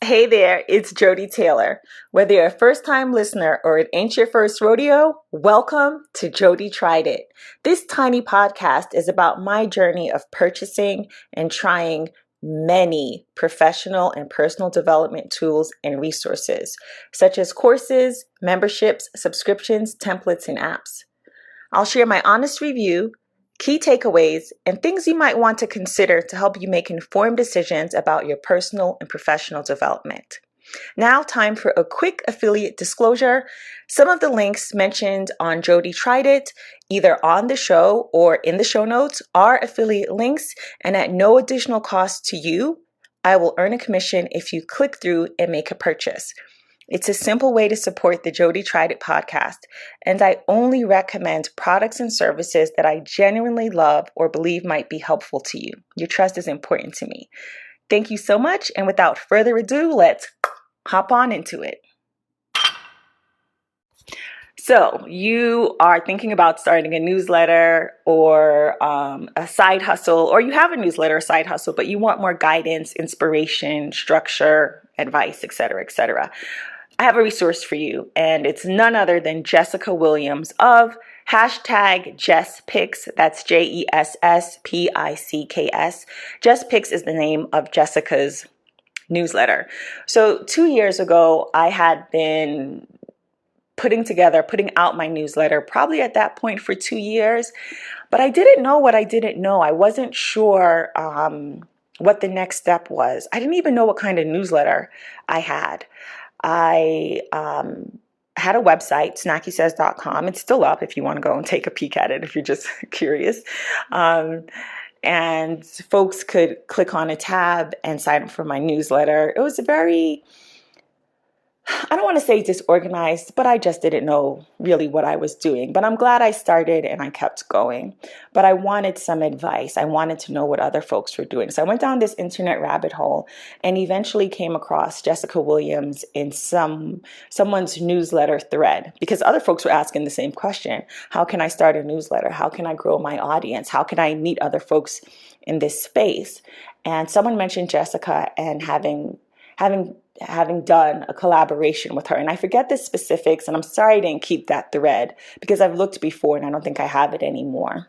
Hey there, it's Jody Taylor. Whether you're a first-time listener or it ain't your first rodeo, welcome to Jody Tried It. This tiny podcast is about my journey of purchasing and trying many professional and personal development tools and resources, such as courses, memberships, subscriptions, templates, and apps. I'll share my honest review, key takeaways, and things you might want to consider to help you make informed decisions about your personal and professional development. Now, time for a quick affiliate disclosure. Some of the links mentioned on Jody Tried It, either on the show or in the show notes, are affiliate links, and at no additional cost to you, I will earn a commission if you click through and make a purchase. It's a simple way to support the Jody Tried It podcast, and I only recommend products and services that I genuinely love or believe might be helpful to you. Your trust is important to me. Thank you so much, and without further ado, let's hop on into it. So, you are thinking about starting a newsletter or a side hustle, or you have a newsletter or side hustle, but you want more guidance, inspiration, structure, advice, etc., etc. I have a resource for you, and it's none other than Jessica Williams of #JessPicks. That's JESSPICKS. JessPicks is the name of Jessica's newsletter. So 2 years ago, I had been putting out my newsletter, probably at that point for 2 years, but I didn't know what I didn't know. I wasn't sure what the next step was. I didn't even know what kind of newsletter I had. I had a website, SNACKYSAYS.com. It's still up if you want to go and take a peek at it if you're just curious. And folks could click on a tab and sign up for my newsletter. It was I don't want to say disorganized, but I just didn't know really what I was doing. But I'm glad I started and I kept going. But I wanted some advice. I wanted to know what other folks were doing. So I went down this internet rabbit hole and eventually came across Jessica Williams in someone's newsletter thread, because other folks were asking the same question. How can I start a newsletter? How can I grow my audience? How can I meet other folks in this space? And someone mentioned Jessica and having done a collaboration with her. And I forget the specifics, and I'm sorry I didn't keep that thread because I've looked before and I don't think I have it anymore.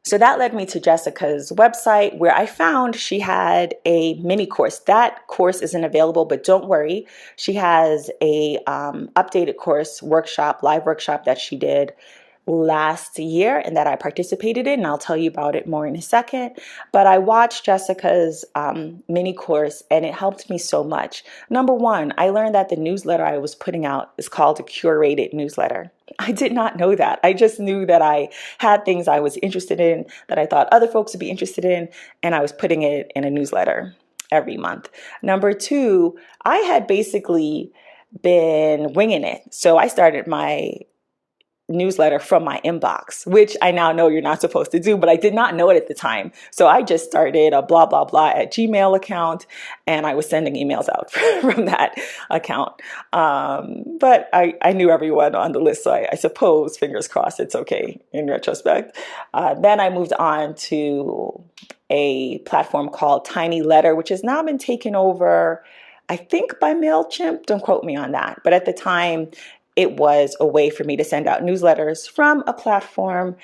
So that led me to Jessica's website, where I found she had a mini course. That course isn't available, but don't worry. She has a updated course live workshop that she did last year and that I participated in, and I'll tell you about it more in a second. But I watched Jessica's mini course, and it helped me so much. Number one, I learned that the newsletter I was putting out is called a curated newsletter. I did not know that. I just knew that I had things I was interested in that I thought other folks would be interested in, and I was putting it in a newsletter every month. Number two, I had basically been winging it. So I started my newsletter from my inbox, which I now know you're not supposed to do, but I did not know it at the time. So I just started a blah, blah, blah at Gmail account, and I was sending emails out from that account. But I knew everyone on the list, so I suppose, fingers crossed, it's okay in retrospect. Then I moved on to a platform called Tiny Letter, which has now been taken over, I think, by MailChimp. Don't quote me on that. But at the time, it was a way for me to send out newsletters from a platform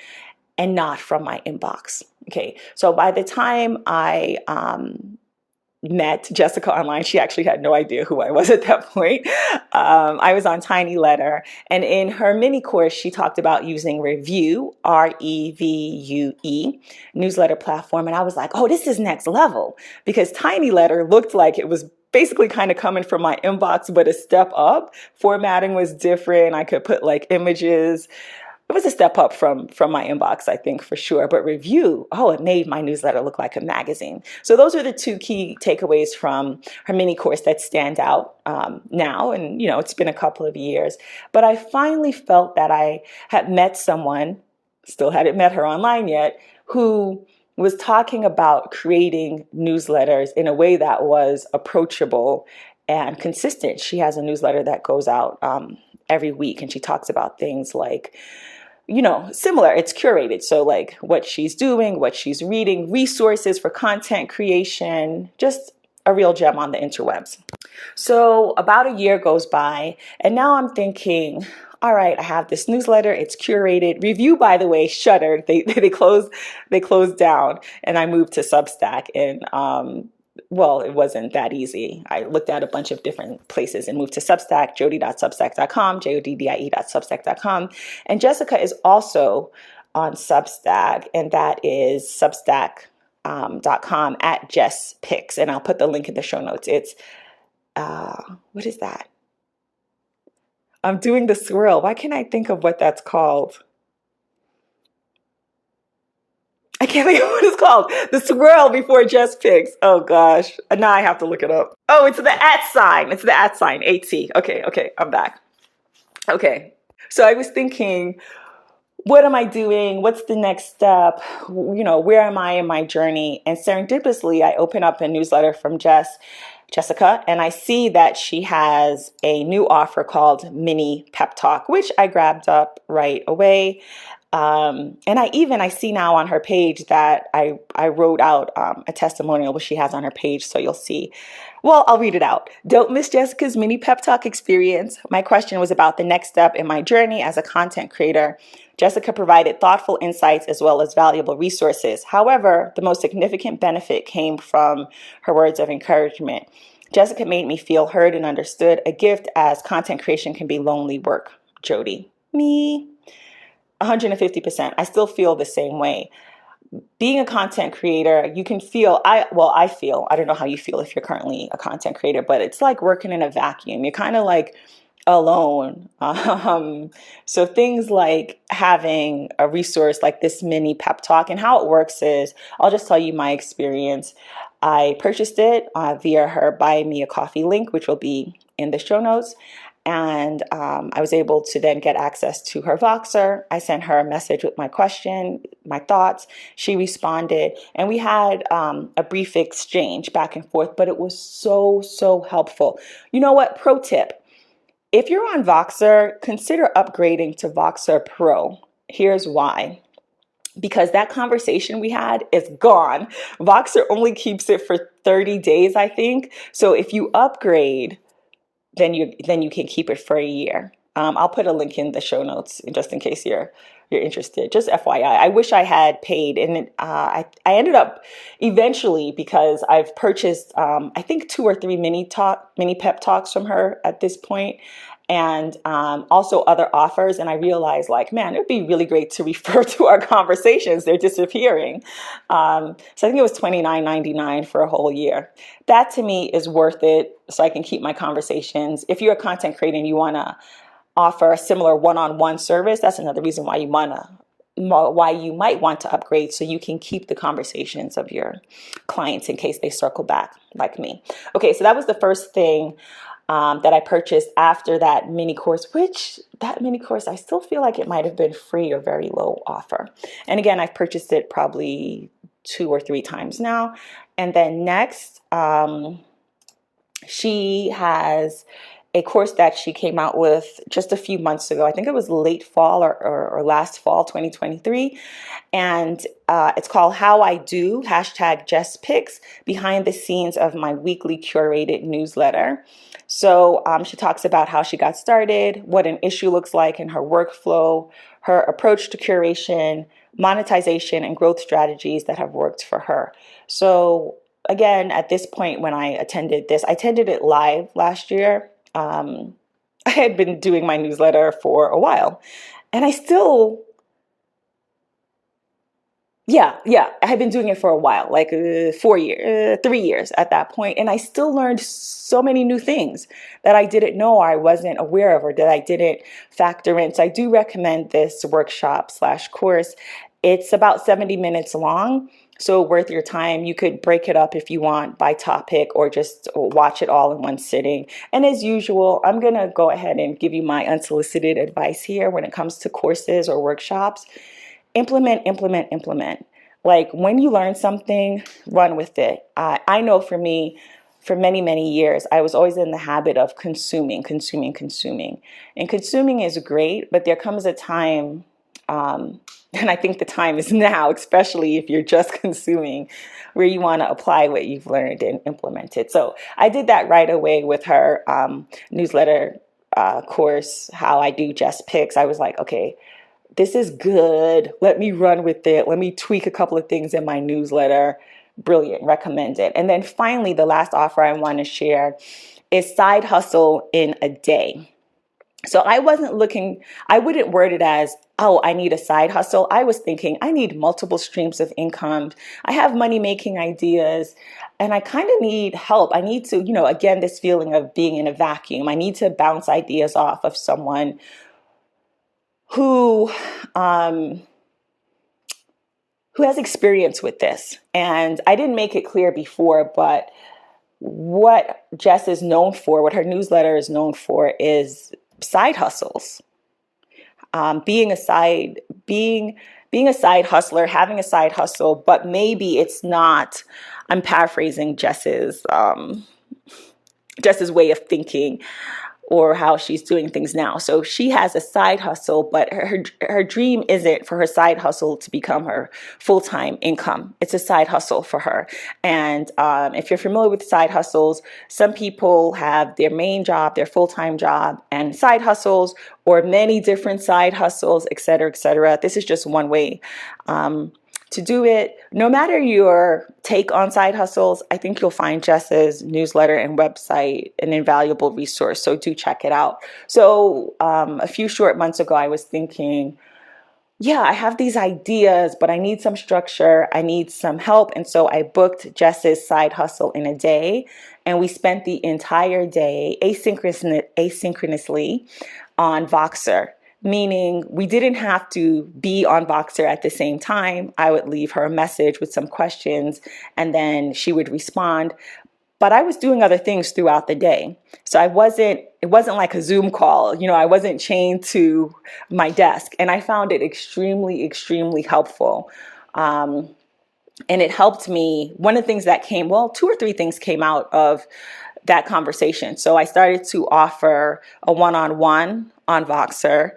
and not from my inbox. Okay, so by the time I met Jessica online, she actually had no idea who I was at that point. I was on Tiny Letter, and in her mini course, she talked about using Revue, REVUE, newsletter platform, and I was like, oh, this is next level, because Tiny Letter looked like it was basically kind of coming from my inbox, but a step up. Formatting was different. I could put like images. It was a step up from my inbox, I think, for sure. But Revue, it made my newsletter look like a magazine. So those are the two key takeaways from her mini course that stand out now. And, it's been a couple of years. But I finally felt that I had met someone, still hadn't met her online yet, who was talking about creating newsletters in a way that was approachable and consistent. She has a newsletter that goes out every week, and she talks about things like, similar. It's curated. So like what she's doing, what she's reading, resources for content creation, just a real gem on the interwebs. So about a year goes by, and now I'm thinking, all right, I have this newsletter. It's curated. Review, by the way, shuttered. They closed down, and I moved to Substack. And well, it wasn't that easy. I looked at a bunch of different places and moved to Substack, joddie.substack.com, joddie.substack.com. And Jessica is also on Substack, and that is substack.com at Jess Picks. And I'll put the link in the show notes. It's what is that? I'm doing the swirl. Why can't I think of what that's called? I can't think of what it's called. The swirl before Just Picks. Oh gosh. Now I have to look it up. Oh, it's the @ sign. It's the @ sign. AT. Okay, I'm back. Okay. So I was thinking, what am I doing? What's the next step? You know, where am I in my journey? And serendipitously, I open up a newsletter from Jessica, and I see that she has a new offer called Mini Pep Talk, which I grabbed up right away. And I see now on her page that I wrote out a testimonial which she has on her page, so you'll see. Well, I'll read it out. Don't miss Jessica's mini pep talk experience. My question was about the next step in my journey as a content creator. Jessica provided thoughtful insights as well as valuable resources. However, the most significant benefit came from her words of encouragement. Jessica made me feel heard and understood, a gift as content creation can be lonely work. Jody. Me. 150%. I still feel the same way. Being a content creator, you can feel, I don't know how you feel if you're currently a content creator, but it's like working in a vacuum. You're kind of like alone. So things like having a resource like this mini pep talk, and how it works is, I'll just tell you my experience. I purchased it via her Buy Me a Coffee link, which will be in the show notes. And I was able to then get access to her Voxer. I sent her a message with my question, my thoughts. She responded, and we had a brief exchange back and forth, but it was so helpful. You know what? Pro tip. If you're on Voxer, consider upgrading to Voxer Pro. Here's why. Because that conversation we had is gone. Voxer only keeps it for 30 days, I think. So if you upgrade, then you can keep it for a year. I'll put a link in the show notes just in case you're interested. Just FYI. I wish I had paid, and I ended up eventually, because I've purchased I think 2 or 3 mini pep talks from her at this point, and also other offers. And I realized, like, man, it'd be really great to refer to our conversations. They're disappearing. So I think it was $29.99 for a whole year. That to me is worth it, so I can keep my conversations. If you're a content creator and you want to offer a similar one-on-one service, that's another reason why you might want to upgrade, so you can keep the conversations of your clients in case they circle back like me. Okay, so that was the first thing that I purchased after that mini course, I still feel like it might have been free or very low offer. And again, I've purchased it probably 2 or 3 times now. And then next, she has a course that she came out with just a few months ago. I think it was late fall or last fall, 2023. And it's called How I Do, #JessPicks, behind the scenes of my weekly curated newsletter. So she talks about how she got started, what an issue looks like in her workflow, her approach to curation, monetization, and growth strategies that have worked for her. So again, at this point, when I attended it live last year. I had been doing my newsletter for a while, and I still, I had been doing it for a while, like 3 years at that point, and I still learned so many new things that I didn't know, or I wasn't aware of, or that I didn't factor in. So I do recommend this workshop/course. It's about 70 minutes long, so worth your time. You could break it up if you want by topic, or just watch it all in one sitting. And as usual, I'm going to go ahead and give you my unsolicited advice here when it comes to courses or workshops. Implement. Like, when you learn something, run with it. I know for me, for many years, I was always in the habit of consuming. And consuming is great, but there comes a time And I think the time is now, especially if you're just consuming, where you want to apply what you've learned and implement it. So I did that right away with her newsletter course, how I do Just Picks. I was like, okay, this is good. Let me run with it. Let me tweak a couple of things in my newsletter. Brilliant. Recommend it. And then finally, the last offer I want to share is side hustle in a day. So I wouldn't word it as, oh, I need a side hustle. I was thinking I need multiple streams of income. I have money making ideas and I kind of need help. I need to, again, this feeling of being in a vacuum. I need to bounce ideas off of someone who has experience with this. And I didn't make it clear before, but what Jess is known for, what her newsletter is known for, is side hustles. Being a side hustler, having a side hustle, but maybe it's not. I'm paraphrasing Jess's way of thinking, or how she's doing things now. So she has a side hustle, but her dream isn't for her side hustle to become her full-time income. It's a side hustle for her. And if you're familiar with side hustles, some people have their main job, their full-time job, and side hustles, or many different side hustles, et cetera, et cetera. This is just one way to do it. No matter your take on side hustles, I think you'll find Jess's newsletter and website an invaluable resource. So do check it out. So a few short months ago, I was thinking, yeah, I have these ideas, but I need some structure. I need some help. And so I booked Jess's side hustle in a day. And we spent the entire day asynchronously on Voxer. Meaning we didn't have to be on Voxer at the same time. I would leave her a message with some questions and then she would respond. But I was doing other things throughout the day. So it wasn't like a Zoom call. I wasn't chained to my desk. And I found it extremely, extremely helpful. And it helped me. One of the things that two or three things came out of that conversation. So I started to offer a one-on-one on Voxer,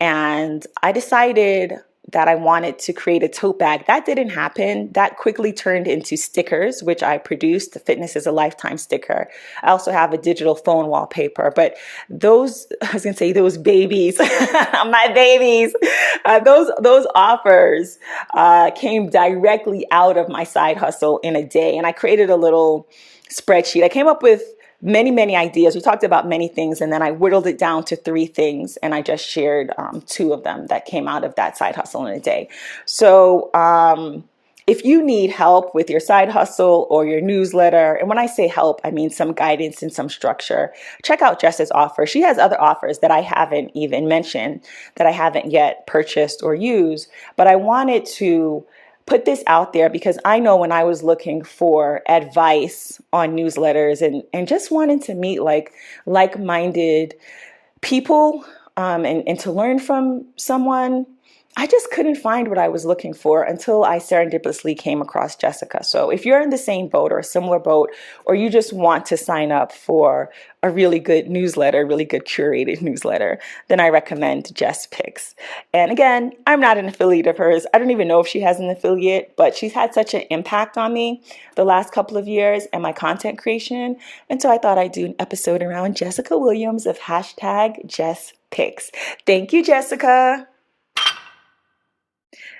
and I decided that I wanted to create a tote bag. That didn't happen. That quickly turned into stickers, which I produced. The Fitness is a Lifetime sticker. I also have a digital phone wallpaper, but those babies, my babies, those offers came directly out of my side hustle in a day. And I created a little spreadsheet. I came up with many, many ideas. We talked about many things, and then I whittled it down to 3 things, and I just shared 2 of them that came out of that side hustle in a day. So if you need help with your side hustle or your newsletter, and when I say help, I mean some guidance and some structure, check out Jess's offer. She has other offers that I haven't even mentioned, that I haven't yet purchased or used, but I wanted to put this out there because I know when I was looking for advice on newsletters and just wanting to meet like-minded people and to learn from someone, I just couldn't find what I was looking for until I serendipitously came across Jessica. So if you're in the same boat or a similar boat, or you just want to sign up for a really good newsletter, really good curated newsletter, then I recommend Jess Picks. And again, I'm not an affiliate of hers. I don't even know if she has an affiliate, but she's had such an impact on me the last couple of years and my content creation. And so I thought I'd do an episode around Jessica Williams of #JessPicks. Thank you, Jessica.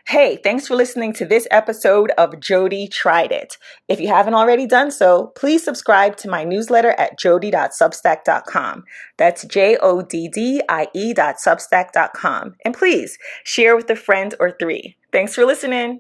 Hey, thanks for listening to this episode of Jody Tried It. If you haven't already done so, please subscribe to my newsletter at joddie.substack.com. That's JODDIE.substack.com. And please share with a friend or 3. Thanks for listening.